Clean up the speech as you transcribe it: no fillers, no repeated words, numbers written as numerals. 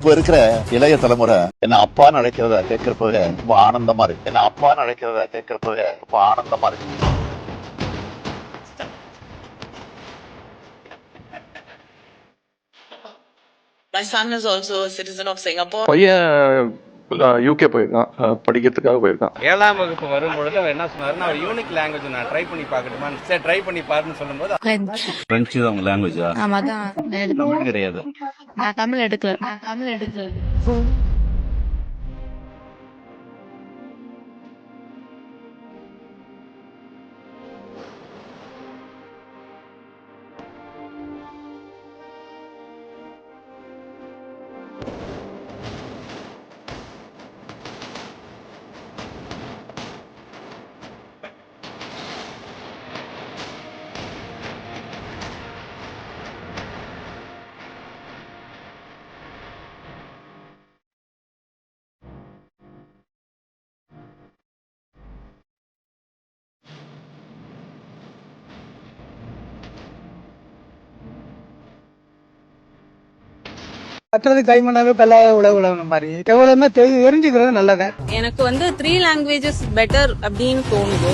இப்ப இருக்கிற இளைய தலைமுறை என்ன அப்பான்னு அழைக்கிறத கேட்கிறப்பவே ரொம்ப ஆனந்தமா இருக்கு. என்ன அப்பான்னு அழைக்கிறத கேட்கிறப்பவே ரொம்ப ஆனந்தமா இருக்கு. My son is also a citizen of Singapore. பையன் யூகே போயிருக்கான், படிக்கிறதுக்காக போயிருக்கான். 7ஆம் வகுப்பு வரும்பொழுது அவர் என்ன சொன்னாருன்னா, ஒரு யூனிக் லாங்குவேஜ் நான் ட்ரை பண்ணி பார்க்கட்டுமா, சரி ட்ரை பண்ணி பாருன்னு சொல்லும்போது பிரெஞ்சு தான் உங்க லாங்குவேஜா? ஆமா தான். தமிழ் கிடையாது. நான் தமிழ் எடுக்கல. கத்துறது கைமண்ணாவே பெல்லாத உழவுல மாதிரி எவ்வளவுமே தெரிஞ்சுக்கிறது நல்லது. எனக்கு 3 languages பெட்டர் அப்படின்னு தோணுது.